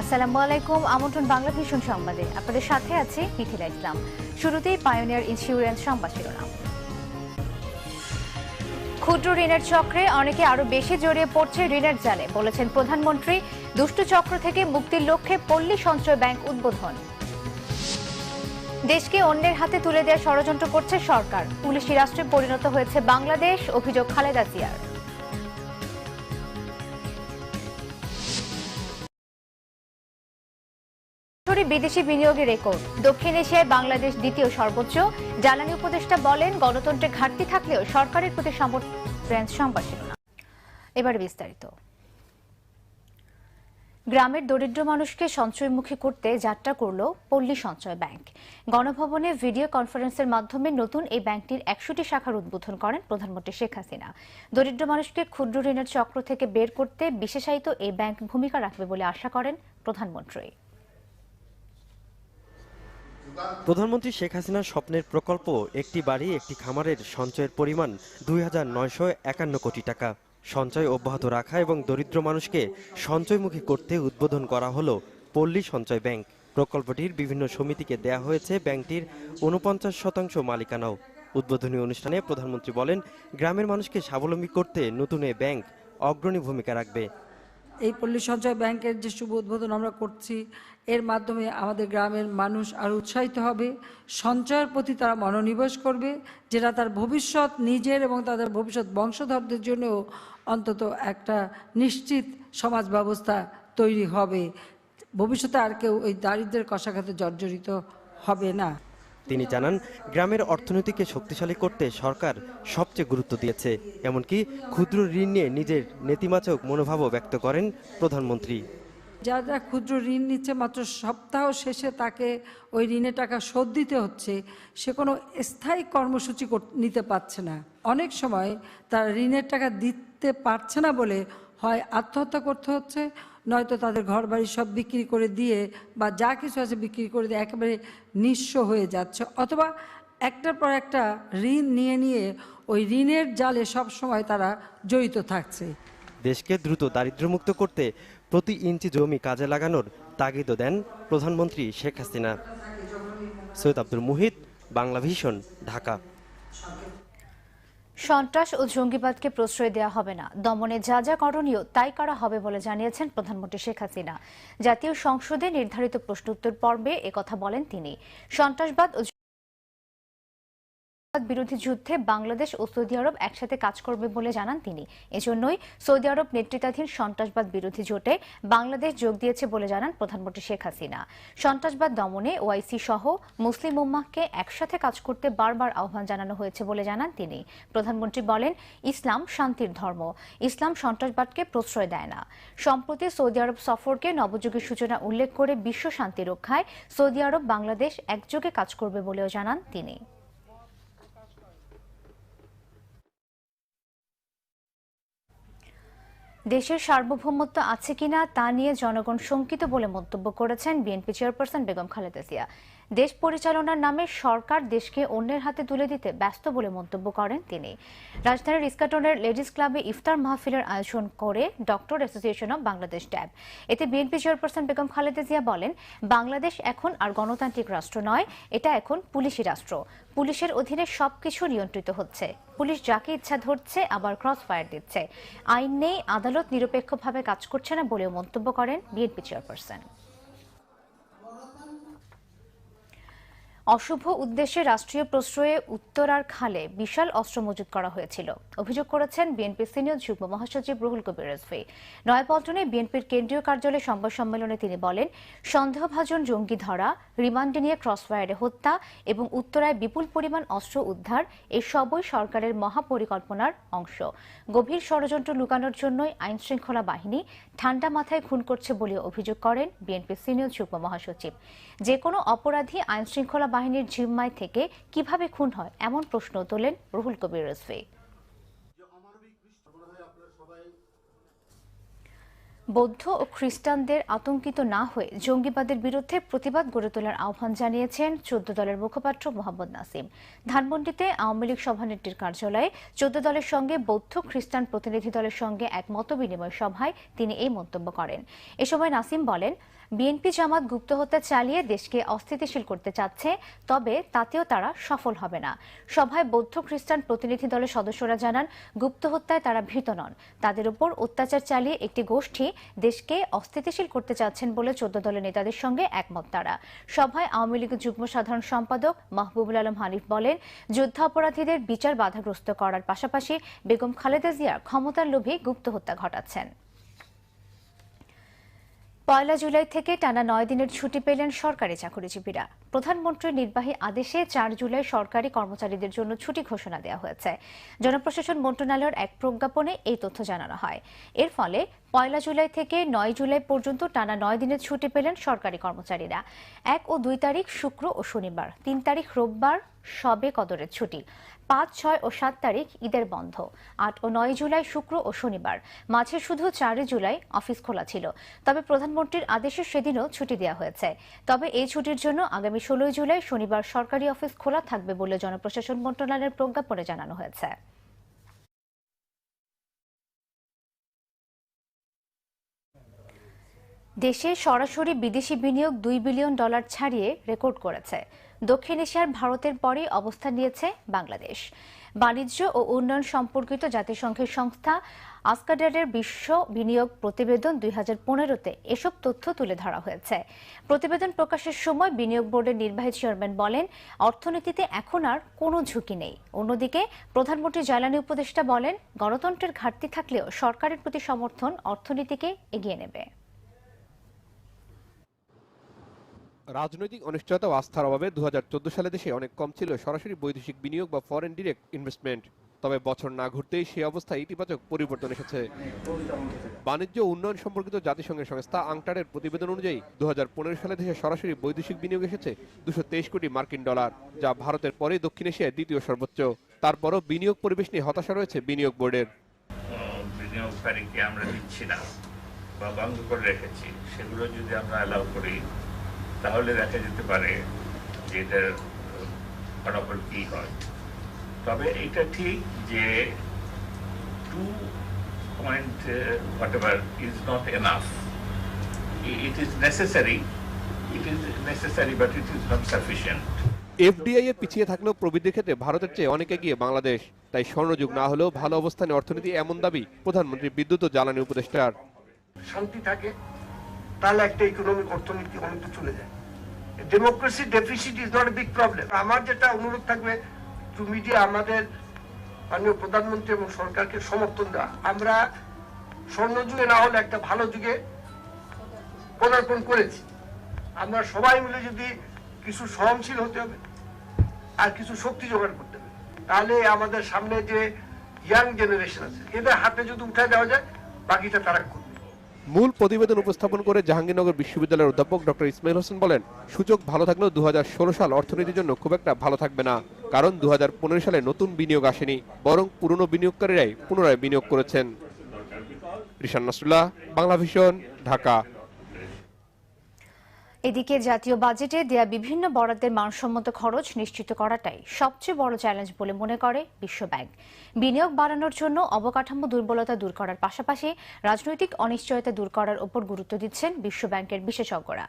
আসসালামু আলাইকুম। আমন্ত্রণ বাংলা ভিশন সংবাদে। আপনাদের সাথে আছে মিথিলা ইসলাম। শুরুতেই পায়োনিয়ার ইন্স্যুরেন্স সংবাদ শিরোনাম। ক্ষুদ্র ঋণের চক্রে অনেকে আরো বেশি জড়িয়ে পড়ছে ঋণের জালে, বলেছেন প্রধানমন্ত্রী। দুষ্টু চক্র থেকে মুক্তির লক্ষ্যে পল্লী সঞ্চয় ব্যাংক উদ্বোধন। দেশকে অন্যের হাতে তুলে দেওয়ার ষড়যন্ত্র করছে সরকার, পুলিশি রাষ্ট্রে পরিণত হয়েছে বাংলাদেশ, অভিযোগ খালেদা জিয়ার। বিদেশি বিনিয়োগের রেকর্ড, দক্ষিণ এশিয়ায় বাংলাদেশ দ্বিতীয় সর্বোচ্চ। জ্বালানি উপদেষ্টা বলেন, গণতন্ত্রে ঘাটতি থাকলেও সরকারের প্রতি সমর্থন। সংবাদ শিরোনাম এবার বিস্তারিত। গ্রামের দরিদ্র মানুষকে সঞ্চয়মুখী করতে যাত্রা করল পল্লী সঞ্চয় ব্যাংক। গণভবনে ভিডিও কনফারেন্সের মাধ্যমে নতুন এই ব্যাংকটির ১০০টি শাখার উদ্বোধন করেন প্রধানমন্ত্রী শেখ হাসিনা। দরিদ্র মানুষকে ক্ষুদ্র ঋণের চক্র থেকে বের করতে বিশেষায়িত এই ব্যাংক ভূমিকা রাখবে বলে আশা করেন প্রধানমন্ত্রী। প্রধানমন্ত্রী শেখ হাসিনার স্বপ্নের প্রকল্প একটি বাড়ি একটি খামারের সঞ্চয়ের পরিমাণ ২,৯৫১ কোটি টাকা। সঞ্চয় অব্যাহত রাখা এবং দরিদ্র মানুষকে সঞ্চয়মুখী করতে উদ্বোধন করা হলো পল্লী সঞ্চয় ব্যাংক। প্রকল্পটির বিভিন্ন সমিতিকে দেয়া হয়েছে ব্যাংকটির ৪৯% মালিকানাও। উদ্বোধনী অনুষ্ঠানে প্রধানমন্ত্রী বলেন, গ্রামের মানুষকে স্বাবলম্বী করতে নতুন এই ব্যাংক অগ্রণী ভূমিকা রাখবে। এই পল্লী সঞ্চয় ব্যাংকের যে শুভ উদ্বোধন আমরা করছি, এর মাধ্যমে আমাদের গ্রামের মানুষ আরও উৎসাহিত হবে, সঞ্চয়ের প্রতি তারা মনোনিবেশ করবে, যেটা তার ভবিষ্যৎ নিজের এবং তাদের ভবিষ্যৎ বংশধরদের জন্যও অন্তত একটা নিশ্চিত সমাজ ব্যবস্থা তৈরি হবে। ভবিষ্যতে আর কেউ ওই দারিদ্র্যের কষাঘাতে জর্জরিত হবে না। তিনি জানান, গ্রামের অর্থনীতিকে শক্তিশালী করতে সরকার সবচেয়ে গুরুত্ব দিয়েছে। এমনকি ক্ষুদ্র ঋণ নিয়ে নিজের নেতিবাচক মনোভাবও ব্যক্ত করেন প্রধানমন্ত্রী। যারা ক্ষুদ্র ঋণ নিচ্ছে, মাত্র সপ্তাহ শেষে তাকে ওই ঋণের টাকা শোধ দিতে হচ্ছে, সে কোনো স্থায়ী কর্মসূচি নিতে পারছে না। অনেক সময় তারা ঋণের টাকা দিতে পারছে না বলে হয় আত্মহত্যা করতে হচ্ছে, নয়তো তাদের ঘর বাড়ি সব বিক্রি করে দিয়ে বা যা কিছু আছে বিক্রি করে দিয়ে একেবারে নিঃস্ব হয়ে যাচ্ছে, অথবা একটার পর একটা ঋণ নিয়ে ওই ঋণের জালে সব সময় তারা জড়িত থাকছে। দেশকে দ্রুত দারিদ্র্যমুক্ত করতে প্রতি ইঞ্চি জমি কাজে লাগানোর তাগিদও দেন প্রধানমন্ত্রী শেখ হাসিনা। সৈয়দ আব্দুল মুহিত, বাংলা ভিশন, ঢাকা। সন্ত্রাস ও জঙ্গিবাদকে প্রশ্রয় দেওয়া হবে না, দমনে যা যা করণীয় তাই করা হবে বলে জানিয়েছেন প্রধানমন্ত্রী শেখ হাসিনা। জাতীয় সংসদে নির্ধারিত প্রশ্নোত্তর পর্বে একথা বলেন তিনি। সন্ত্রাসবাদ ও বিরোধী যুদ্ধে বাংলাদেশ ও সৌদি আরব একসাথে কাজ করবে বলে জানান তিনি। এজন্যই সৌদি আরব নেতৃত্বাধীন সন্ত্রাসবাদ বিরোধী জোটে বাংলাদেশ যোগ দিয়েছে বলে জানান প্রধানমন্ত্রী শেখ হাসিনা। সন্ত্রাসবাদ দমনে ওআইসি সহ মুসলিম উম্মাহকে একসাথে কাজ করতে বারবার আহ্বান জানানো হয়েছে বলে জানান তিনি। প্রধানমন্ত্রী বলেন, ইসলাম শান্তির ধর্ম, ইসলাম সন্ত্রাসবাদকে প্রশ্রয় দেয় না। সম্প্রতি সৌদি আরব সফরকে নবযুগের সূচনা উল্লেখ করে বিশ্ব শান্তি রক্ষায় সৌদি আরব বাংলাদেশ একযোগে কাজ করবে বলেও জানান তিনি। দেশের সার্বভৌমত্ব আছে কিনা তা নিয়ে জনগণ শঙ্কিত বলে মন্তব্য করেছেন বিএনপি চেয়ারপারসন বেগম খালেদা জিয়া। দেশ পরিচালনার নামে সরকার দেশকে অন্যের হাতে তুলে দিতে ব্যস্ত বলে মন্তব্য করেন তিনি। রাজধানীর ইস্কাটনের লেডিস ক্লাবে ইফতার মাহফিলের আয়োজন করে ডক্টর অ্যাসোসিয়েশন অব বাংলাদেশ ড্যাব। এতে বিএনপি চেয়ারপারসন বেগম খালেদা জিয়া বলেন, বাংলাদেশ এখন আর গণতান্ত্রিক রাষ্ট্র নয়, এটা এখন পুলিশি রাষ্ট্র। পুলিশের অধীনে সবকিছু নিয়ন্ত্রিত হচ্ছে। পুলিশ যাকে ইচ্ছা ধরছে, আবার ক্রস ফায়ার দিচ্ছে। আইন নেই, আদালত নিরপেক্ষভাবে কাজ করছে না বলেও মন্তব্য করেন বিএনপি চেয়ারপারসন। অশুভ উদ্দেশ্যে রাষ্ট্রীয় প্রশ্রয়ে উত্তরার খালে বিশাল অস্ত্র মজুত করা হয়েছিল, অভিযোগ করেছেন বিএনপি সিনিয়র যুগ্ম মহাসচিব রুহুল কবির রিজভী। নয়াপল্টনে বিএনপির কেন্দ্রীয় কার্যালয়ে সংবাদ সম্মেলনে তিনি বলেন, সন্দেহভাজন জঙ্গি ধরা, রিমান্ডে নিয়ে ক্রসফায়ারে হত্যা এবং উত্তরায় বিপুল পরিমাণ অস্ত্র উদ্ধার, এই সবই সরকারের মহাপরিকল্পনার অংশ। গভীর ষড়যন্ত্র লুকানোর জন্যই আইন শৃঙ্খলা বাহিনী ঠান্ডা মাথায় খুন করছে বলে অভিযোগ করেন বিএনপি সিনিয়র যুগ্ম মহাসচিব। যে কোনো অপরাধী আইন শৃঙ্খলা বাহিনীর জিম্মায় থেকে কিভাবে খুন হয়, এমন প্রশ্ন তোলেন রুহুল কবির রিজভী। বৌদ্ধ ও খ্রিস্টানদের আতঙ্কিত না হয়ে জঙ্গিবাদের বিরুদ্ধে প্রতিবাদ গড়ে তোলার আহ্বান জানিয়েছেন 14 দলের মুখপাত্র মোহাম্মদ নাসিম। ধানমন্ডিতে আওয়ামী লীগ সভানেত্রীর কার্যালয়ে 14 দলের সঙ্গে বৌদ্ধ খ্রিস্টান প্রতিনিধি দলের সঙ্গে এক মতবিনিময় সভায় তিনি এই মন্তব্য করেন। এ সময় নাসিম বলেন, বিএনপি জামাত গুপ্ত হত্যা চালিয়ে দেশকে অস্থিতিশীল করতে চাচ্ছে, তবে তাতেও তারা সফল হবে না। সভায় বৌদ্ধ খ্রিস্টান প্রতিনিধি দলের সদস্যরা জানান, গুপ্ত হত্যায় তারা ভীত নন। তাদের উপর অত্যাচার চালিয়ে একটি গোষ্ঠী দেশকে অস্থিতিশীল করতে চাচ্ছেন বলে 14 দলের নেতাদের সঙ্গে একমত তারা। সভায় আওয়ামী লীগের যুগ্ম সাধারণ সম্পাদক মাহবুবুল আলম হানিফ বলেন, যুদ্ধাপরাধীদের বিচার বাধাগ্রস্ত করার পাশাপাশি বেগম খালেদা জিয়ার ক্ষমতার লোভে গুপ্ত হত্যা ঘটাচ্ছেন। 1 জুলাই থেকে টানা 9 দিনের ছুটি পেলেন সরকারি চাকরিজীবীরা। প্রধানমন্ত্রীর নির্বাহী আদেশে 4 জুলাই সরকারি কর্মচারীদের জন্য ছুটি ঘোষণা দেওয়া হয়েছে। জনপ্রশাসন মন্ত্রণালয়ের এক প্রজ্ঞাপনে এই তথ্য জানানো হয়। এর ফলে 1 জুলাই থেকে 9 জুলাই পর্যন্ত টানা 9 দিনের ছুটি পেলেন সরকারি কর্মচারীরা। 1 ও 2 তারিখ শুক্র ও শনিবার, 3 তারিখ রোববার শবে কদরের ছুটি, 5, 6 ও 7 তারিখ ঈদের বন্ধ, 8 ও 9 জুলাই শুক্র ও শনিবার। মাঝে শুধু 4 জুলাই অফিস খোলা ছিল। তবে প্রধানমন্ত্রীর আদেশে সেদিনও ছুটি দেওয়া হয়েছে। তবে এই ছুটির জন্য আগামী 16 জুলাই শনিবার সরকারি অফিস খোলা থাকবে বলে জনপ্রশাসন মন্ত্রণালয়ের প্রজ্ঞাপনে জানানো হয়েছে। দেশে সরাসরি বিদেশি বিনিয়োগ $2 বিলিয়ন ছাড়িয়ে রেকর্ড করেছে। দক্ষিণ এশিয়ার ভারতের পরই অবস্থান নিয়েছে বাংলাদেশ। বাণিজ্য ও উন্নয়ন সম্পর্কিত জাতিসংঘের সংস্থা আসকাডারের বিশ্ব বিনিয়োগ প্রতিবেদন 2015-তে এসব তথ্য তুলে ধরা হয়েছে। প্রতিবেদন প্রকাশের সময় বিনিয়োগ বোর্ডের নির্বাহী চেয়ারম্যান বলেন, অর্থনীতিতে এখন আর কোনো ঝুঁকি নেই। অন্যদিকে প্রধানমন্ত্রী জ্বালানি উপদেষ্টা বলেন, গণতন্ত্রের ঘাটতি থাকলেও সরকারের প্রতি সমর্থন অর্থনীতিকে এগিয়ে নেবে। রাজনৈতিক অনিশ্চয়তা ও আস্থার অভাবে 2014 সালে দেশে অনেক কম ছিল সরাসরি বৈদেশিক বিনিয়োগ বা ফরেন ডিরেক্ট ইনভেস্টমেন্ট। তবে বছর না ঘুরতেই সেই অবস্থায় ইতিবাচক পরিবর্তন এসেছে। বাণিজ্য ও উন্নয়ন সম্পর্কিত জাতিসংঘের সংস্থা আংটারের প্রতিবেদন অনুযায়ী 2015 সালে দেশে সরাসরি বৈদেশিক বিনিয়োগ এসেছে $223 কোটি, যা ভারতের পরে দক্ষিণ এশিয়ায় দ্বিতীয় সর্বোচ্চ। তারপরও বিনিয়োগ পরিবেশ নিয়ে হতাশা রয়েছে বিনিয়োগ বোর্ডের। বিনিয়োগকারীকে আমরা দিচ্ছি না বা বন্ধ করে রেখেছি, সেগুলো যদি আমরা অ্যালাউ করি তাহলে দেখা যেতে পারে যে এটার ফলাফল কি হয়। তবে এটা ঠিক যে 2.whatever is not enough. It is necessary but it is not sufficient. FDI এ পিছিয়ে থাকলেও প্রবৃদ্ধির ক্ষেত্রে ভারতের চেয়ে অনেক এগিয়ে বাংলাদেশ। তাই স্বর্ণযুগ না হলেও ভালো অবস্থানে অর্থনীতি, এমন দাবি প্রধানমন্ত্রী বিদ্যুৎ ও জ্বালানি উপদেষ্টার। শান্তি থাকে তাহলে একটা ইকোনমিক অর্থনীতি অনেকটা চলে যায়। Democracy deficit is not a big problem. আমার যেটা অনুরোধ থাকবে টু মিডিয়া, আমাদের মাননীয় প্রধানমন্ত্রী এবং সরকারকে সমর্থন দেওয়া। আমরা স্বর্ণযুগে না হলে একটা ভালো যুগে পদার্পণ করেছি। আমরা সবাই মিলে যদি কিছু সহনশীল হতে হবে আর কিছু শক্তি জোগাড় করতে হবে, তাহলে আমাদের সামনে যে ইয়াং জেনারেশন আছে এদের হাতে যদি উঠে দেওয়া যায়, বাকিটা তারা করবে। মূল প্রতিবেদন উপস্থাপন করে জাহাঙ্গীরনগর বিশ্ববিদ্যালয়ের অধ্যাপক ডক্টর ইসমাইল হোসেন বলেন, সূচক ভালো থাকলেও 2016 সাল অর্থনীতির জন্য খুব একটা ভালো থাকবে না। কারণ 2015 সালে নতুন বিনিয়োগ আসেনি, বরং পুরনো বিনিয়োগকারীরাই পুনরায় বিনিয়োগ করেছেন। রিশান নাসরুল্লাহ, বাংলাভিশন, ঢাকা। এদিকে জাতীয় বাজেটে দেয়া বিভিন্ন বরাদ্দের মানসম্মত খরচ নিশ্চিত করাটাই সবচেয়ে বড় চ্যালেঞ্জ বলে মনে করে বিশ্বব্যাংক। বিনিয়োগ বাড়ানোর জন্য অবকাঠামো দুর্বলতা দূর করার পাশাপাশি রাজনৈতিক অনিশ্চয়তা দূর করার উপর গুরুত্ব দিচ্ছেন বিশ্বব্যাংকের বিশেষজ্ঞরা।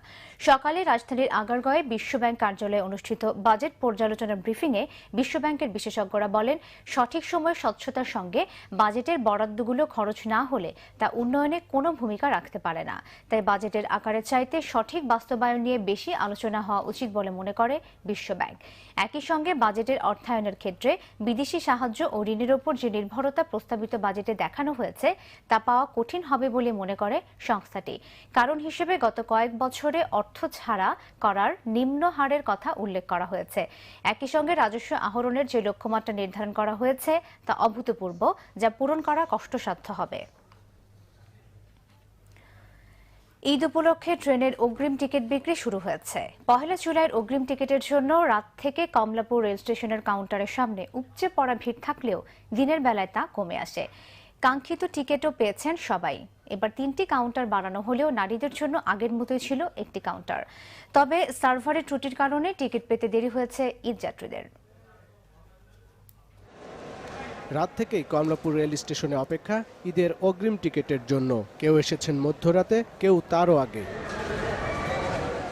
সকালে রাজধানীর আগারগাঁওয়ে বিশ্বব্যাংক কার্যালয়ে অনুষ্ঠিত বাজেট পর্যালোচনা ব্রিফিংয়ে বিশ্বব্যাংকের বিশেষজ্ঞরা বলেন, সঠিক সময়ে স্বচ্ছতার সঙ্গে বাজেটের বরাদ্দগুলো খরচ না হলে তা উন্নয়নে কোনো ভূমিকা রাখতে পারে না। তাই বাজেটের আকারের চাইতে সঠিক বাস্তবায়ন নিয়ে বেশি আলোচনা হওয়া উচিত বলে মনে করে বিশ্বব্যাংক। একই সঙ্গে বাজেটের অর্থায়নের ক্ষেত্রে বিদেশি সাহায্য ও ঋণের ওপর যে নির্ভরতা প্রস্তাবিত বাজেটে দেখানো হয়েছে তা পাওয়া কঠিন হবে বলে মনে করে সংস্থাটি। কারণ হিসেবে গত কয়েক বছরে অর্থ ছাড়া করার নিম্ন হারের কথা উল্লেখ করা হয়েছে। একই সঙ্গে রাজস্ব আহরণের যে লক্ষ্যমাত্রা নির্ধারণ করা হয়েছে তা অভূতপূর্ব, যা পূরণ করা কষ্টসাধ্য হবে। ঈদ উপলক্ষে ট্রেনের অগ্রিম টিকিট বিক্রি শুরু হয়েছে। 1 জুলাইয়ের অগ্রিম টিকিটের জন্য রাত থেকে কমলাপুর রেল স্টেশনের কাউন্টারের সামনে উপচে পড়া ভিড় থাকলেও দিনের বেলায় তা কমে আসে। কাঙ্ক্ষিত টিকিটও পেয়েছেন সবাই। এবার 3টি কাউন্টার বাড়ানো হলেও নারীদের জন্য আগের মতোই ছিল একটি কাউন্টার। তবে সার্ভারের ত্রুটির কারণে টিকিট পেতে দেরি হয়েছে ঈদযাত্রীদের। রাত থেকেই কমলাপুর রেল স্টেশনে অপেক্ষা ঈদের অগ্রিম টিকিটের জন্য। কেউ এসেছেন মধ্যরাতে, কেউ তারও আগে।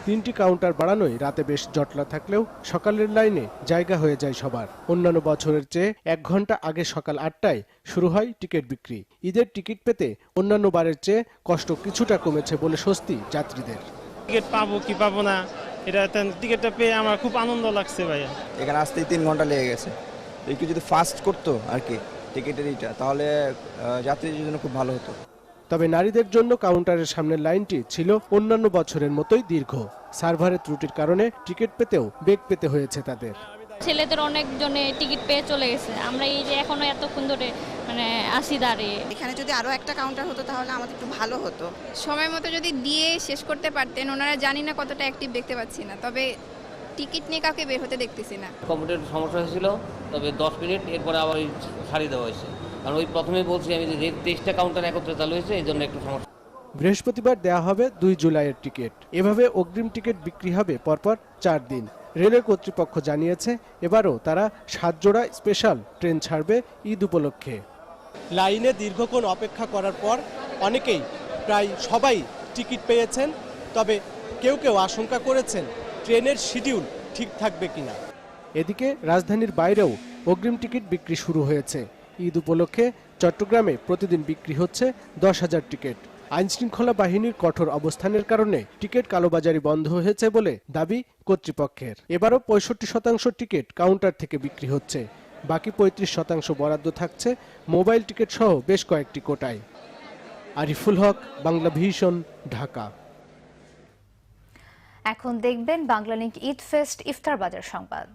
3টি কাউন্টার বাড়ানোয় রাতে বেশ জটলা থাকলেও সকালের লাইনে জায়গা হয়ে যায় সবার। অন্যান্য বছরের চেয়ে 1 ঘন্টা আগে সকাল 8টায় শুরু হয় টিকিট বিক্রি। ঈদের টিকিট পেতে অন্যান্য বারের চেয়ে কষ্ট কিছুটা কমেছে বলে স্বস্তি যাত্রীদের। টিকিট পাবো কি পাবো না, এটা টিকিটটা পেয়ে আমার খুব আনন্দ লাগছে ভাইয়া। এখানে আসতেই 3 ঘন্টা লেগে গেছে। একটু যদি ফাস্ট করতো আর কি টিকিটের এইটা, তাহলে যাত্রীদের জন্য খুব ভালো হতো। তবে নারীদের জন্য কাউন্টারের সামনের লাইনটি ছিল অন্যান্য বছরের মতোই দীর্ঘ। সার্ভারের ত্রুটির কারণে টিকিট পেতেও বেগ পেতে হয়েছে তাদের। ছেলেদের অনেকজনে টিকিট পেয়ে চলে গেছে, আমরা এই যে এখনো এতক্ষণ ধরে আসি দাঁড়িয়ে। এখানে যদি আরো একটা কাউন্টার হতো তাহলে আমাদের একটু ভালো হতো। সময় মতো যদি দিয়ে শেষ করতে পারতেন। ওনারা জানি না কতটা অ্যাক্টিভ দেখতে পাচ্ছি না, তবে টিকিট নিয়ে কাউকে বের হতে দেখতেছি না। কম্পিউটার সমস্যা হয়েছিল, তবে 10 মিনিট এরপরে আবার ছাড়িয়ে দেওয়া হয়েছে। কারণ ওই প্রথমেই বলছি আমি যে 23টা কাউন্টার একত্রে চালু হয়েছে, এই জন্য একটু সমস্যা। বৃহস্পতিবার দেয়া হবে 2 জুলাইয়ের টিকিট। এভাবে অগ্রিম টিকিট বিক্রি হবে পরপর 4 দিন। রেলওয়ে কর্তৃপক্ষ জানিয়েছে এবারও তারা 7 জোড়া স্পেশাল ট্রেন ছাড়বে ঈদ উপলক্ষে। লাইনে দীর্ঘক্ষণ অপেক্ষা করার পর অনেকেই, প্রায় সবাই টিকিট পেয়েছেন। তবে কেউ কেউ আশঙ্কা করেছেন ট্রেনের শিডিউল ঠিক থাকবে কিনা। এদিকে রাজধানীর বাইরেও অগ্রিম টিকিট বিক্রি শুরু হয়েছে। ঈদ উপলক্ষে চট্টগ্রামে প্রতিদিন বিক্রি হচ্ছে 10,000 টিকিট। আইনশৃঙ্খলা বাহিনীর কঠোর অবস্থানের কারণে টিকিট কালোবাজারি বন্ধ হয়েছে বলে দাবি কর্তৃপক্ষের। এবারও 65% টিকিট কাউন্টার থেকে বিক্রি হচ্ছে। বাকি 35% বরাদ্দ থাকছে মোবাইল টিকিট সহ বেশ কয়েকটি কোটায়। আরিফুল হক, বাংলা ভিশন, ঢাকা। এখন দেখবেন বাংলালিংক ঈদ ফেস্ট ইফতার বাজার সংবাদ।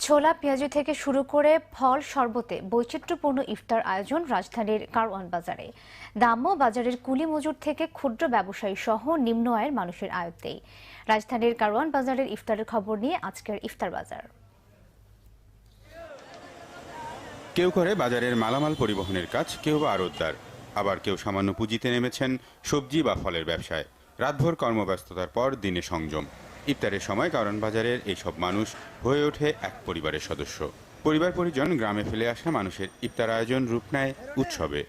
ছোলা পেঁয়াজু থেকে শুরু করে ফল শরবতে বৈচিত্র্যপূর্ণ ইফতার আয়োজন রাজধানীর কারওয়ান বাজারে। দামও বাজারের কুলি মজুর থেকে ক্ষুদ্র ব্যবসায়ী সহ নিম্ন আয়ের মানুষের আয়ত্তেই। রাজধানীর কারওয়ান বাজারের ইফতারের খবর নিয়ে আজকের ইফতার বাজার। কেউ করে বাজারের মালামাল পরিবহনের কাজ, কেউ বা আড়তদার, আবার কেউ সামান্য পুঁজিতে নেমেছেন সবজি বা ফলের ব্যবসায়। রাতভর কর্মব্যস্ততার পর দিনে সংযম। ইফতারের সময় কারওয়ান বাজারের এইসব মানুষ হয়ে ওঠে এক পরিবারের সদস্য। পরিবার পরিজন গ্রামে ফেলে আসা মানুষের ইফতার আয়োজন রূপ নেয় উৎসবে।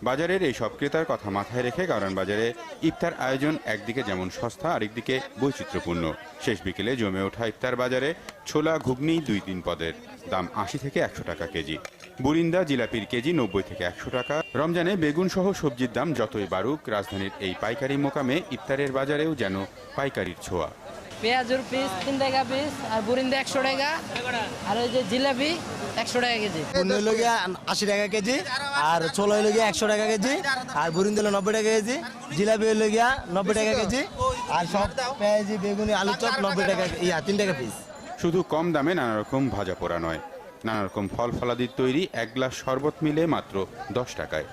বাজারের এই সব ক্রেতার কথা মাথায় রেখে কারওয়ান বাজারে ইফতার আয়োজন একদিকে যেমন সস্তা, আরেকদিকে বৈচিত্র্যপূর্ণ। শেষ বিকেলে জমে ওঠা ইফতার বাজারে ছোলা ঘুগনি 2-3 পদের, দাম 80 থেকে 100 টাকা কেজি। বুরিন্দা জিলাপির কেজি 90 থেকে 100 টাকা। রমজানে বেগুন সহ সবজির দাম যতই বাড়ুক, রাজধানীর এই পাইকারি মোকামে ইফতারের বাজারেও যেন পাইকারির ছোঁয়া। পেঁয়াজুর পিস 3 টাকা পিস, আর বুরিন্দা 100 টাকা, আর ওই যে জিলাপি 100 টাকা কেজি। 80 টাকা কেজি, আর ছোলা হইল 100 টাকা কেজি, আর বুরিন্দা 90 টাকা কেজি, জিলাপি হইল 90 টাকা কেজি, আর সব পেঁয়াজি বেগুনি আলু চপ 90 টাকা, 3 টাকা পিস। শুধু কম দামে নানা রকম ভাজা পোড়া নয়, নানা রকম ফল ফলাদির তৈরি 1 গ্লাস শরবত মিলে মাত্র 10 টাকায়।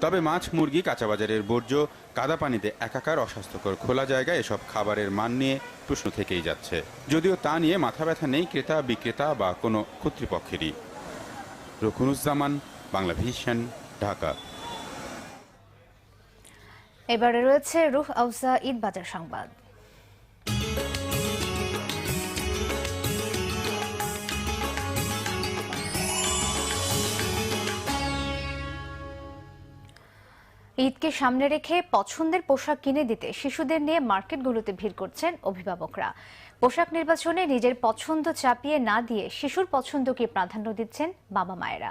তবে মাছ, মুরগি, কাঁচা বাজারের বর্জ্য, কাদা পানিতে একাকার অস্বাস্থ্যকর খোলা জায়গায় এসব খাবারের মান নিয়ে প্রশ্ন থেকেই যাচ্ছে। যদিও তা নিয়ে মাথা ব্যথা নেই ক্রেতা, বিক্রেতা বা কোনো কর্তৃপক্ষেরই। রকুনুজ্জামান, বাংলা ভিশন, ঢাকা। এবারে রয়েছে রুহ আউসা ঈদ বাজার সংবাদ। ঈদকে সামনে রেখে পছন্দের পোশাক কিনে দিতে শিশুদের নিয়ে মার্কেটগুলোতে ভিড় করছেন অভিভাবকরা। পোশাক নির্বাচনে নিজের পছন্দ চাপিয়ে না দিয়ে শিশুর পছন্দকে প্রাধান্য দিচ্ছেন বাবা মায়েরা।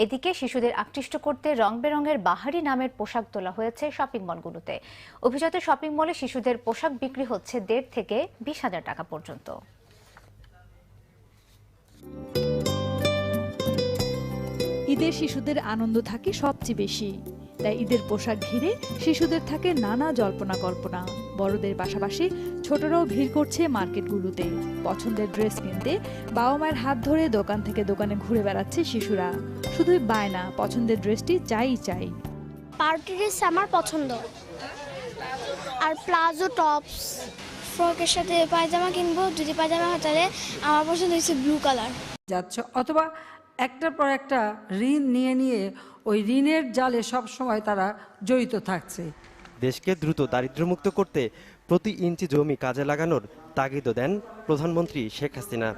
এদিকে শিশুদের আকৃষ্ট করতে রং বেরঙের বাহারি নামের পোশাক তোলা হয়েছে শপিং মলগুলোতে। অভিজাত শপিং মলে শিশুদের পোশাক বিক্রি হচ্ছে 1.5 থেকে 20,000 টাকা পর্যন্ত। ঈদে শিশুদের আনন্দ থাকে সবচেয়ে বেশি, তাই ঈদের পোশাক ঘিরে শিশুদের থাকে নানা জল্পনা কল্পনা। বড়দের পাশাপাশি ছোটরাও ভিড় করছে মার্কেটগুলোতে। পছন্দের ড্রেস কিনতে বাবা মায়ের হাত ধরে দোকান থেকে দোকানে ঘুরে বেড়াচ্ছে শিশুরা। শুধুই বায়না, পছন্দের ড্রেসটি চাই। পার্টি ড্রেস আমার পছন্দ, আর প্লাজো টপস, ফ্রকের সাথে পায়জামা কিনবো। যদি পায়জামা হাতালে আমার পছন্দ হয়েছে ব্লু কালার। যাচ্ছে অথবা একটার পর একটা ঋণ নিয়ে ওই ঋণের জালে সব সময় তারা জড়িত থাকছে। দেশকে দ্রুত দারিদ্র্যমুক্ত করতে প্রতি ইঞ্চি জমি কাজে লাগানোর তাগিদও দেন প্রধানমন্ত্রী শেখ হাসিনা।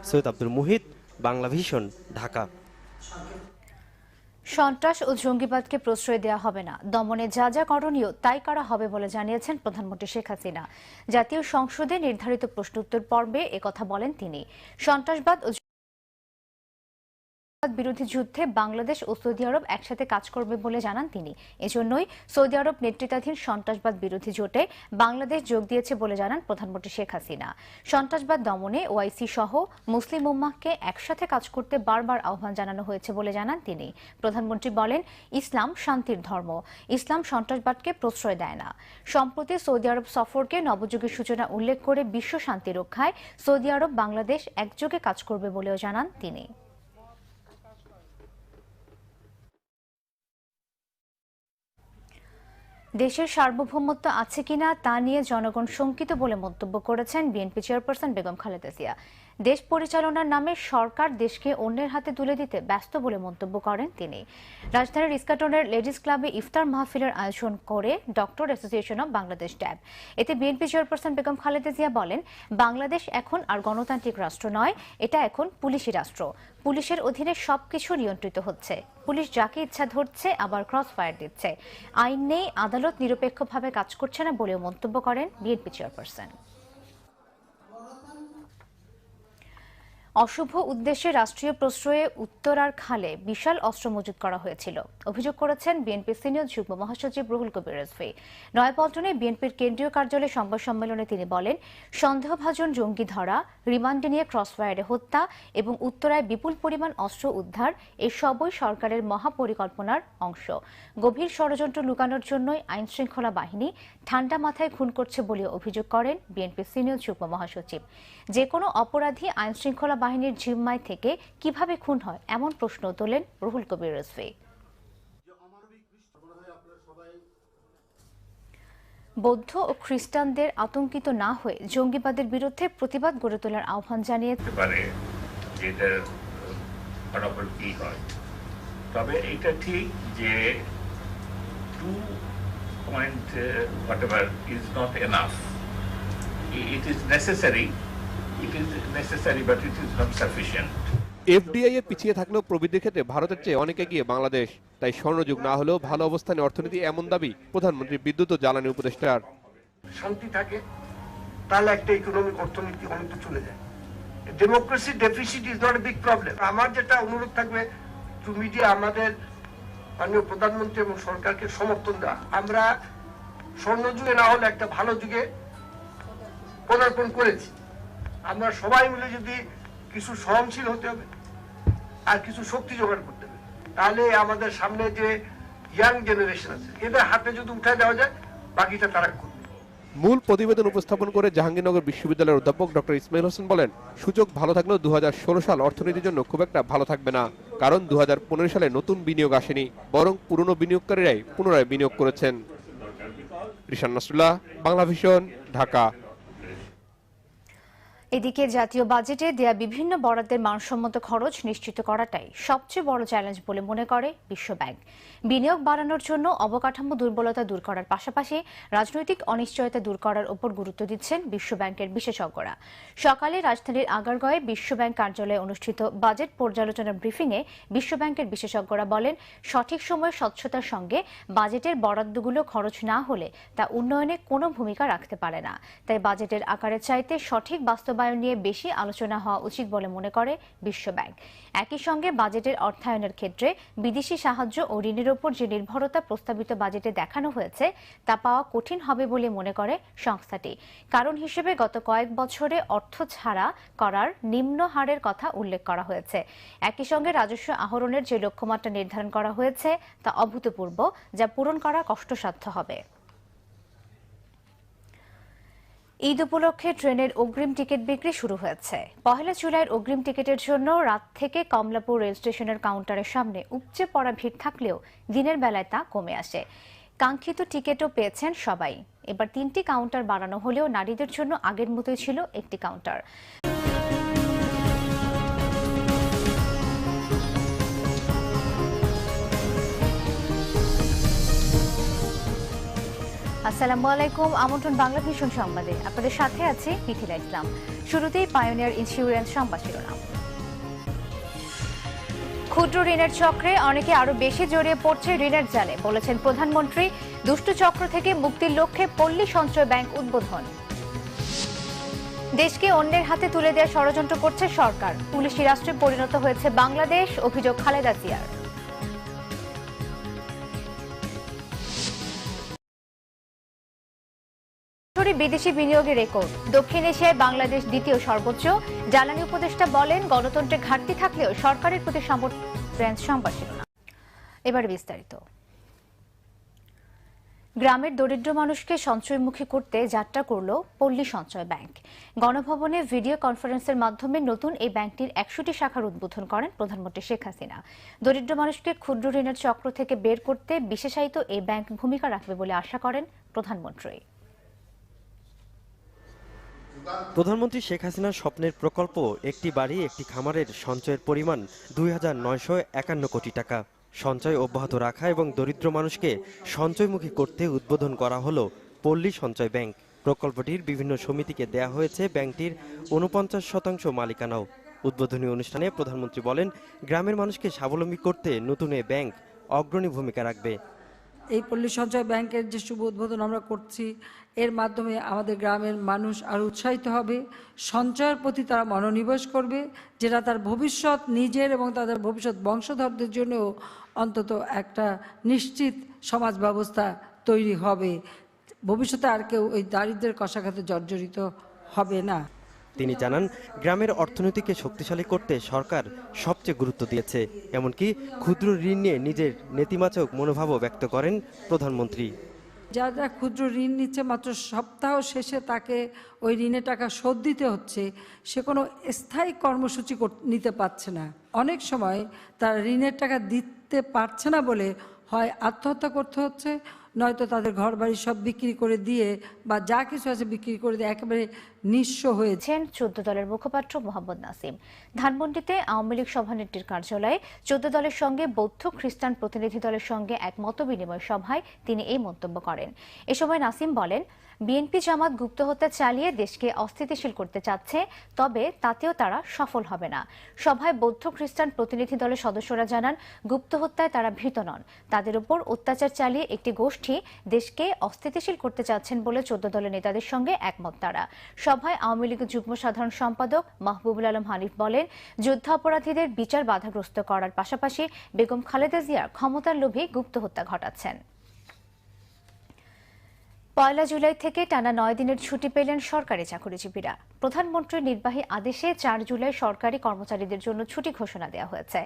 সৈয়দ আব্দুল মুহিত, বাংলা ভিশন, ঢাকা। সন্ত্রাস ও জঙ্গিবাদকে প্রশ্রয় দেওয়া হবে না, দমনে যা যা করণীয় তাই করা হবে বলে জানিয়েছেন প্রধানমন্ত্রী শেখ হাসিনা। জাতীয় সংসদে নির্ধারিত প্রশ্নোত্তর পর্বে একথা বলেন তিনি। সন্ত্রাসবাদ ও বিরোধী যুদ্ধে বাংলাদেশ ও সৌদি আরব একসাথে কাজ করবে বলে জানান তিনি। এজন্যই সৌদি আরব নেতৃত্বাধীন সন্ত্রাসবাদ বিরোধী জোটে বাংলাদেশ যোগ দিয়েছে বলে জানান প্রধানমন্ত্রী শেখ হাসিনা। সন্ত্রাসবাদ দমনে ওআইসি সহ মুসলিম উম্মাহকে একসাথে কাজ করতে বারবার আহ্বান জানানো হয়েছে বলে জানান তিনি। প্রধানমন্ত্রী বলেন, ইসলাম শান্তির ধর্ম, ইসলাম সন্ত্রাসবাদকে প্রশ্রয় দেয় না। সম্প্রতি সৌদি আরব সফরকে নবযুগের সূচনা উল্লেখ করে বিশ্ব শান্তি রক্ষায় সৌদি আরব বাংলাদেশ একযোগে কাজ করবে বলেও জানান তিনি। দেশের সার্বভৌমত্ব আছে কিনা তা নিয়ে জনগণ শঙ্কিত বলে মন্তব্য করেছেন বিএনপি চেয়ারপারসন বেগম খালেদা জিয়া। দেশ পরিচালনার নামে সরকার দেশকে অন্যের হাতে তুলে দিতে ব্যস্ত বলে মন্তব্য করেন তিনি। রাজধানীর ইস্কাটনের লেডিস ক্লাবে ইফতার মাহফিলের আয়োজন করে ডক্টর অ্যাসোসিয়েশন অব বাংলাদেশ ড্যাব। এতে বিএনপি চেয়ারপারসন বেগম খালেদা জিয়া বলেন, বাংলাদেশ এখন আর গণতান্ত্রিক রাষ্ট্র নয়, এটা এখন পুলিশি রাষ্ট্র। পুলিশের অধীনে সবকিছু নিয়ন্ত্রিত হচ্ছে। পুলিশ যাকে ইচ্ছা ধরছে, আবার ক্রস ফায়ার দিচ্ছে। আইন নেই, আদালত নিরপেক্ষভাবে কাজ করছে না বলেও মন্তব্য করেন বিএনপি চেয়ারপারসন। অশুভ উদ্দেশ্যে রাষ্ট্রীয় প্রশ্রয়ে উত্তরার খালে বিশাল অস্ত্র মজুত করা হয়েছিল অভিযোগ করেছেন বিএনপি সিনিয়র যুগ্ম মহাসচিব রুহুল কবির রিজভী। নয়াপল্টনে বিএনপির কেন্দ্রীয় কার্যালয়ে সংবাদ সম্মেলনে তিনি বলেন, সন্দেহভাজন জঙ্গি ধরা, রিমান্ডে নিয়ে ক্রসফায়ারে হত্যা এবং উত্তরায় বিপুল পরিমাণ অস্ত্র উদ্ধার এই সবই সরকারের মহাপরিকল্পনার অংশ। গভীর ষড়যন্ত্র লুকানোর জন্যই আইন শৃঙ্খলা বাহিনী ঠান্ডা মাথায় খুন করছে বলে অভিযোগ করেন বিএনপির সিনিয়র যুগ্ম মহাসচিব। যে কোনো অপরাধী আইন শৃঙ্খলা বাহিনীর জিম্মায় থেকে কিভাবে খুন হয় এমন প্রশ্ন তোলেন রুহুল কবির রিজভী। বৌদ্ধ ও খ্রিস্টানদের আতঙ্কিত না হয়ে জঙ্গিবাদের বিরুদ্ধে প্রতিবাদ গড়ে তোলার আহ্বান জানিয়ে কি হয়। তবে এটা ঠিক যে 2 point whatever is not enough. It is necessary. It is necessary, but it is not sufficient. FDI এ পিছিয়ে থাকলেও প্রবৃদ্ধির ক্ষেত্রে ভারতের চেয়ে অনেক এগিয়ে বাংলাদেশ। তাই স্বর্ণযুগ না হলেও ভালো অবস্থানে অর্থনীতি, এমন দাবি প্রধানমন্ত্রী বিদ্যুৎ ও জ্বালানি উপদেষ্টার। শান্তি থাকে তাহলে একটা ইকোনমিক অর্থনীতি অনেকটা চলে যায়। Democracy deficit is not a big problem. আমার যেটা অনুরোধ থাকবে টু মিডিয়া, আমাদের মাননীয় প্রধানমন্ত্রী এবং সরকারকে সমর্থন দেওয়া। আমরা স্বর্ণযুগে না হলে একটা ভালো যুগে পদার্পণ করেছি। আমরা সবাই মিলে যদি কিছু সহনশীল হতে হবে আর কিছু শক্তি জোগাড় করতে হবে, তাহলে আমাদের সামনে যে ইয়াং জেনারেশন আছে এদের হাতে যদি উঠে দেওয়া যায়, বাকিটা তারা করবে। মূল প্রতিবেদন উপস্থাপন করে জাহাঙ্গীরনগর বিশ্ববিদ্যালয়ের অধ্যাপক ডক্টর ইসমাইল হোসেন বলেন, সূচক ভালো থাকলেও 2016 সাল অর্থনীতির জন্য খুব একটা ভালো থাকবে না। কারণ 2015 সালে নতুন বিনিয়োগ আসেনি, বরং পুরনো বিনিয়োগকারীরাই পুনরায় বিনিয়োগ করেছেন। রিশান নাসরুল্লাহ, বাংলা ভিশন, ঢাকা। এদিকে জাতীয় বাজেটে দেয়া বিভিন্ন বরাদ্দের মানসম্মত খরচ নিশ্চিত করাটাই সবচেয়ে বড় চ্যালেঞ্জ বলে মনে করে বিশ্বব্যাংক। বিনিয়োগ বাড়ানোর জন্য অবকাঠামো দুর্বলতা দূর করার পাশাপাশি রাজনৈতিক অনিশ্চয়তা দূর করার উপর গুরুত্ব দিচ্ছেন বিশ্বব্যাংকের বিশেষজ্ঞরা। সকালে রাজধানীর আগারগাঁওয়ে বিশ্বব্যাংক কার্যালয়ে অনুষ্ঠিত বাজেট পর্যালোচনা ব্রিফিংয়ে বিশ্বব্যাংকের বিশেষজ্ঞরা বলেন, সঠিক সময়ে স্বচ্ছতার সঙ্গে বাজেটের বরাদ্দগুলো খরচ না হলে তা উন্নয়নে কোনো ভূমিকা রাখতে পারে না। তাই বাজেটের আকারের চাইতে সঠিক বাস্তবায়ন নিয়ে বেশি আলোচনা হওয়া উচিত বলে মনে করে বিশ্বব্যাংক। একই সঙ্গে বাজেটের অর্থায়নের ক্ষেত্রে বিদেশি সাহায্য ও ঋণের উপর যে নির্ভরতা প্রস্তাবিত বাজেটে দেখানো হয়েছে তা পাওয়া কঠিন হবে বলে মনে করে সংস্থাটি। কারণ হিসেবে গত কয়েক বছরে অর্থ ছাড়া করার নিম্ন হারের কথা উল্লেখ করা হয়েছে। একই সঙ্গে রাজস্ব আহরণের যে লক্ষ্যমাত্রা নির্ধারণ করা হয়েছে তা অভূতপূর্ব, যা পূরণ করা কষ্টসাধ্য হবে। ঈদ উপলক্ষে ট্রেনের অগ্রিম টিকিট বিক্রি শুরু হয়েছে। 1 জুলাইয়ের অগ্রিম টিকিটের জন্য রাত থেকে কমলাপুর রেল স্টেশনের কাউন্টারের সামনে উপচে পড়া ভিড় থাকলেও দিনের বেলায় তা কমে আসে। কাঙ্ক্ষিত টিকিটও পেয়েছেন সবাই। এবার 3টি কাউন্টার বাড়ানো হলেও নারীদের জন্য আগের মতোই ছিল একটি কাউন্টার। আসসালামু আলাইকুম, আমন্ত্রণ বাংলা ভিশন সংবাদে। আপনাদের সাথে আছে মিথিলা ইসলাম। শুরুতেই পায়োনিয়ার ইন্স্যুরেন্স সংবাদ শিরোনাম। ক্ষুদ্র ঋণের চক্রে অনেকে আরো বেশি জড়িয়ে পড়ছে ঋণের জালে, বলেছেন প্রধানমন্ত্রী। দুষ্ট চক্র থেকে মুক্তির লক্ষ্যে পল্লী সঞ্চয় ব্যাংক উদ্বোধন। দেশকে অন্যের হাতে তুলে দেওয়ার ষড়যন্ত্র করছে সরকার, পুলিশি রাষ্ট্রে পরিণত হয়েছে বাংলাদেশ, অভিযোগ খালেদা জিয়ার। বিদেশি বিনিয়োগের রেকর্ড, দক্ষিণ এশিয়ায় বাংলাদেশ দ্বিতীয় সর্বোচ্চ। জ্বালানি উপদেষ্টা বলেন, গণতন্ত্রে ঘাটতি থাকলেও সরকারের প্রতি সমর্থন। সংবাদ শিরোনাম এবার বিস্তারিত। গ্রামের দরিদ্র মানুষকে সঞ্চয়মুখী করতে যাত্রা করল পল্লী সঞ্চয় ব্যাংক। গণভবনে ভিডিও কনফারেন্সের মাধ্যমে নতুন এই ব্যাংকটির 100টি শাখার উদ্বোধন করেন প্রধানমন্ত্রী শেখ হাসিনা। দরিদ্র মানুষকে ক্ষুদ্র ঋণের চক্র থেকে বের করতে বিশেষায়িত এই ব্যাংক ভূমিকা রাখবে বলে আশা করেন প্রধানমন্ত্রী। প্রধানমন্ত্রী শেখ হাসিনার স্বপ্নের প্রকল্প একটি বাড়ি একটি খামারের সঞ্চয়ের পরিমাণ ২,৯৫১ কোটি টাকা। সঞ্চয় অব্যাহত রাখা এবং দরিদ্র মানুষকে সঞ্চয়মুখী করতে উদ্বোধন করা হলো পল্লী সঞ্চয় ব্যাংক। প্রকল্পটির বিভিন্ন সমিতিকে দেয়া হয়েছে ব্যাংকটির 49% মালিকানাও। উদ্বোধনী অনুষ্ঠানে প্রধানমন্ত্রী বলেন, গ্রামের মানুষকে স্বাবলম্বী করতে নতুন এই ব্যাংক অগ্রণী ভূমিকা রাখবে। এই পল্লী সঞ্চয় ব্যাংকের যে শুভ উদ্বোধন আমরা করছি, এর মাধ্যমে আমাদের গ্রামের মানুষ আরও উৎসাহিত হবে, সঞ্চয়ের প্রতি তারা মনোনিবেশ করবে, যেটা তার ভবিষ্যৎ নিজের এবং তাদের ভবিষ্যৎ বংশধরদের জন্যও অন্তত একটা নিশ্চিত সমাজ ব্যবস্থা তৈরি হবে। ভবিষ্যতে আর কেউ ওই দারিদ্র্যের কষাঘাতে জর্জরিত হবে না। তিনি জানান, গ্রামের অর্থনীতিকে শক্তিশালী করতে সরকার সবচেয়ে গুরুত্ব দিয়েছে। এমনকি ক্ষুদ্র ঋণ নিয়ে নিজের নেতিবাচক মনোভাবও ব্যক্ত করেন প্রধানমন্ত্রী। যারা ক্ষুদ্র ঋণ নিচ্ছে, মাত্র সপ্তাহ শেষে তাকে ওই ঋণের টাকা শোধ দিতে হচ্ছে, সে কোনো স্থায়ী কর্মসূচি নিতে পারছে না। অনেক সময় তারা ঋণের টাকা দিতে পারছে না বলে হয় আত্মহত্যা করতে হচ্ছে, নয়তো তাদের ঘর বাড়ি সব বিক্রি করে দিয়ে বা যা কিছু আছে বিক্রি করে দিয়ে একেবারে নিঃস্ব হয়েছেন। 14 দলের মুখপাত্র মোহাম্মদ নাসিম। ধানমন্ডিতে আওয়ামী লীগ সভানেত্রীর কার্যালয়ে 14 দলের সঙ্গে বৌদ্ধ খ্রিস্টান প্রতিনিধি দলের সঙ্গে এক মতবিনিময় সভায় তিনি এই মন্তব্য করেন। এ সময় নাসিম বলেন, বিএনপি জামাত গুপ্ত হত্যা চালিয়ে দেশকে অস্থিতিশীল করতে চাচ্ছে, তবে তাতেও তারা সফল হবে না। সভায় বৌদ্ধ খ্রিস্টান প্রতিনিধি দলের সদস্যরা জানান, গুপ্ত হত্যায় তারা ভীত নন, তাদের উপর অত্যাচার চালিয়ে একটি গোষ্ঠী দেশকে অস্থিতিশীল করতে চাচ্ছেন বলে 14 দলের নেতাদের সঙ্গে একমত তারা। সভায় আওয়ামী লীগের যুগ্ম সাধারণ সম্পাদক মাহবুবুল আলম হানিফ বলেন, যুদ্ধাপরাধীদের বিচার বাধাগ্রস্ত করার পাশাপাশি বেগম খালেদা জিয়ার ক্ষমতার লোভে গুপ্ত হত্যা ঘটাচ্ছেন। 1 জুলাই থেকে টানা 9 দিনের ছুটি পেলেন সরকারি চাকরিজীবীরা। প্রধানমন্ত্রীর নির্বাহী আদেশে 4 জুলাই সরকারি কর্মচারীদের জন্য ছুটি ঘোষণা দেওয়া হয়েছে।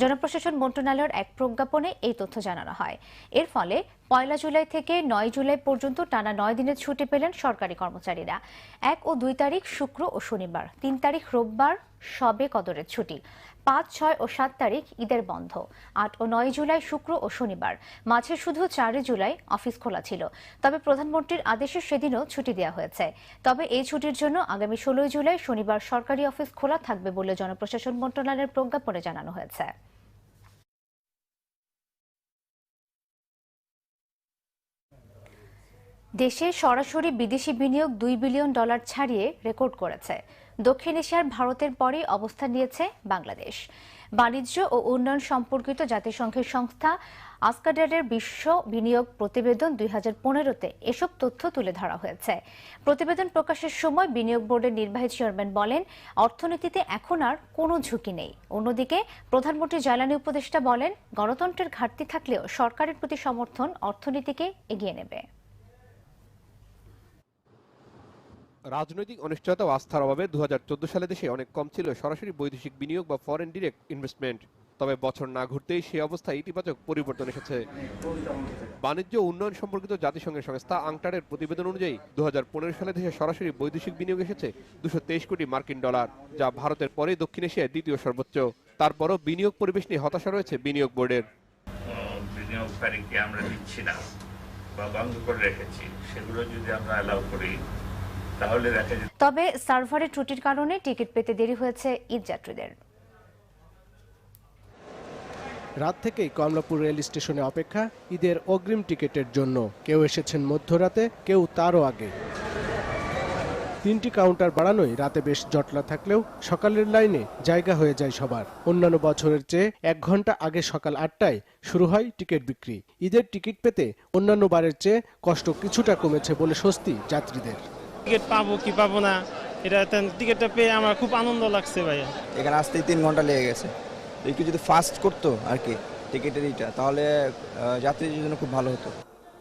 জনপ্রশাসন মন্ত্রণালয়ের এক প্রজ্ঞাপনে এই তথ্য জানানো হয়। এর ফলে 1 জুলাই থেকে 9 জুলাই পর্যন্ত টানা 9 দিনের ছুটি পেলেন সরকারি কর্মচারীরা। 1 ও 2 তারিখ শুক্র ও শনিবার, 3 তারিখ রোববার শবে কদরের ছুটি, 5, 6 ও 7 তারিখ ঈদের বন্ধ, 8 ও 9 জুলাই শুক্র ও শনিবার। মাঝে শুধু 4 জুলাই অফিস খোলা ছিল, তবে প্রধানমন্ত্রীর আদেশে সেদিনও ছুটি দেওয়া হয়েছে। তবে এই ছুটির জন্য আগামী 16 জুলাই শনিবার সরকারি অফিস খোলা থাকবে বলে জনপ্রশাসন মন্ত্রণালয়ের প্রজ্ঞাপনে জানানো হয়েছে। দেশে সরাসরি বিদেশি বিনিয়োগ $2 বিলিয়ন ছাড়িয়ে রেকর্ড করেছে। দক্ষিণ এশিয়ার ভারতের পরেই অবস্থান নিয়েছে বাংলাদেশ। বাণিজ্য ও উন্নয়ন সম্পর্কিত জাতিসংঘের সংস্থা আসকাডারের বিশ্ব বিনিয়োগ প্রতিবেদন 2015-তে এসব তথ্য তুলে ধরা হয়েছে। প্রতিবেদন প্রকাশের সময় বিনিয়োগ বোর্ডের নির্বাহী চেয়ারম্যান বলেন, অর্থনীতিতে এখন আর কোনো ঝুঁকি নেই। অন্যদিকে প্রধানমন্ত্রী জ্বালানি উপদেষ্টা বলেন, গণতন্ত্রের ঘাটতি থাকলেও সরকারের প্রতি সমর্থন অর্থনীতিকে এগিয়ে নেবে। রাজনৈতিক অনিশ্চয়তা ও আস্থার অভাবে 2014 সালে দেশে অনেক কম ছিল সরাসরি বৈদেশিক বিনিয়োগ বা ফরেন ডিরেক্ট ইনভেস্টমেন্ট। তবে বছর না ঘুরতেই সেই অবস্থায় ইতিবাচক পরিবর্তন এসেছে। বাণিজ্য ও উন্নয়ন সম্পর্কিত জাতিসংঘের সংস্থা আংটারের প্রতিবেদন অনুযায়ী 2015 সালে দেশে সরাসরি বৈদেশিক বিনিয়োগ এসেছে $223 কোটি, যা ভারতের পরে দক্ষিণ এশিয়ায় দ্বিতীয় সর্বোচ্চ। তারপরও বিনিয়োগ পরিবেশ নিয়ে হতাশা রয়েছে বিনিয়োগ বোর্ডের। বিনিয়োগকারীকে আমরা দিচ্ছি না বা বন্ধ করে রেখেছি, সেগুলো যদি আমরা অ্যালাউ করি তাহলে দেখা যায়। তবে সার্ভারের ত্রুটির কারণে টিকিট পেতে দেরি হয়েছে ঈদ যাত্রীদের। রাত থেকেই কমলাপুর রেল স্টেশনে অপেক্ষা ঈদের অগ্রিম টিকিটের জন্য। কেউ এসেছেন মধ্যরাতে, কেউ তারও আগে। 3টি কাউন্টার বাড়ানোয় রাতে বেশ জটলা থাকলেও সকালের লাইনে জায়গা হয়ে যায় সবার। অন্যান্য বছরের চেয়ে 1 ঘন্টা আগে সকাল 8টায় শুরু হয় টিকিট বিক্রি। ঈদের টিকিট পেতে অন্যান্য বারের চেয়ে কষ্ট কিছুটা কমেছে বলে স্বস্তি যাত্রীদের। টিকিট পাবো কি পাবো না, এটা টিকিটটা পেয়ে আমার খুব আনন্দ লাগছে ভাইয়া। এখানে আসতেই 3 ঘন্টা লেগে গেছে। একটু যদি ফাস্ট করতো আর কি টিকিটের এইটা, তাহলে যাত্রীদের জন্য খুব ভালো হতো।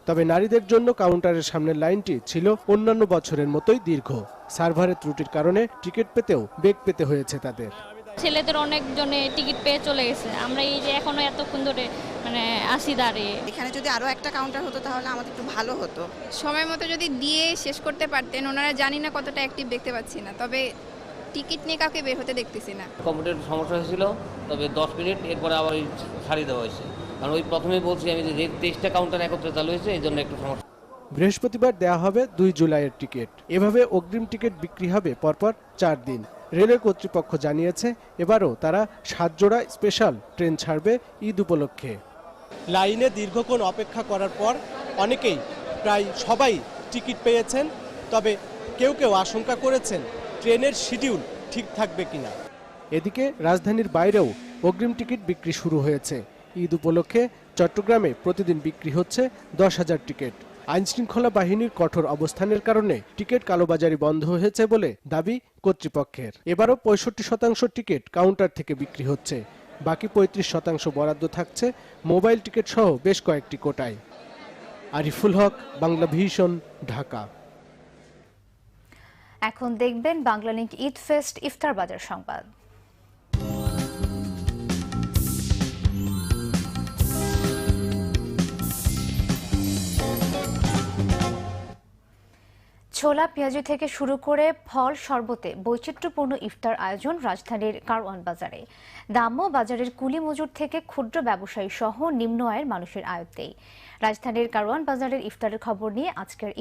তবে নারীদের জন্য কাউন্টারের সামনের লাইনটি ছিল অন্যান্য বছরের মতোই দীর্ঘ। সার্ভারের ত্রুটির কারণে টিকিট পেতেও বেগ পেতে হয়েছে তাদের। ছেলেদের অনেকজনে টিকিট পেয়ে চলে গেছে, আমরা এই যে এখনো এতক্ষণ ধরে আসি দাঁড়িয়ে। এখানে যদি আরো একটা কাউন্টার হতো তাহলে আমাদের একটু ভালো হতো। সময় মতো যদি দিয়ে শেষ করতে পারতেন। ওনারা জানি না কতটা অ্যাক্টিভ দেখতে পাচ্ছি না, তবে টিকিট নিয়ে কাউকে বের হতে দেখতেছি না। কম্পিউটার সমস্যা হয়েছিল, তবে 10 মিনিট এরপরে আবার ছাড়িয়ে দেওয়া হয়েছে। কারণ ওই প্রথমেই বলছি আমি যে 23টা কাউন্টার একত্রে চালু হয়েছে, এই জন্য একটু সমস্যা। বৃহস্পতিবার দেয়া হবে 2 জুলাইয়ের টিকিট। এভাবে অগ্রিম টিকিট বিক্রি হবে পরপর 4 দিন। রেলওয়ে কর্তৃপক্ষ জানিয়েছে এবারও তারা 7 জোড়া স্পেশাল ট্রেন ছাড়বে ঈদ উপলক্ষে। লাইনে দীর্ঘক্ষণ অপেক্ষা করার পর অনেকেই, প্রায় সবাই টিকিট পেয়েছেন। তবে কেউ কেউ আশঙ্কা করেছেন ট্রেনের শিডিউল ঠিক থাকবে কিনা। এদিকে রাজধানীর বাইরেও অগ্রিম টিকিট বিক্রি শুরু হয়েছে। ঈদ উপলক্ষে চট্টগ্রামে প্রতিদিন বিক্রি হচ্ছে 10,000 টিকিট। আইনশৃঙ্খলা বাহিনীর কঠোর অবস্থানের কারণে টিকিট কালোবাজারি বন্ধ হয়েছে বলে দাবি কর্তৃপক্ষের। এবারও 65% টিকিট কাউন্টার থেকে বিক্রি হচ্ছে। বাকি 35% বরাদ্দ থাকছে মোবাইল টিকিট সহ বেশ কয়েকটি কোটায়। আরিফুল হক, বাংলা ভিশন, ঢাকা। এখন দেখবেন বাংলালিংক ঈদ ফেস্ট ইফতার বাজার সংবাদ। ছোলা পেঁয়াজি থেকে শুরু করে ফল শরবতে বৈচিত্র্যপূর্ণ ইফতার আয়োজন রাজধানীর কারওয়ান বাজারে। দামও বাজারের কুলি মজুর থেকে ক্ষুদ্র ব্যবসায়ী সহ নিম্ন আয়ের মানুষের আয়ত্তেই। রাজধানীর কারওয়ান বাজারের ইফতারের খবর নিয়ে আজকের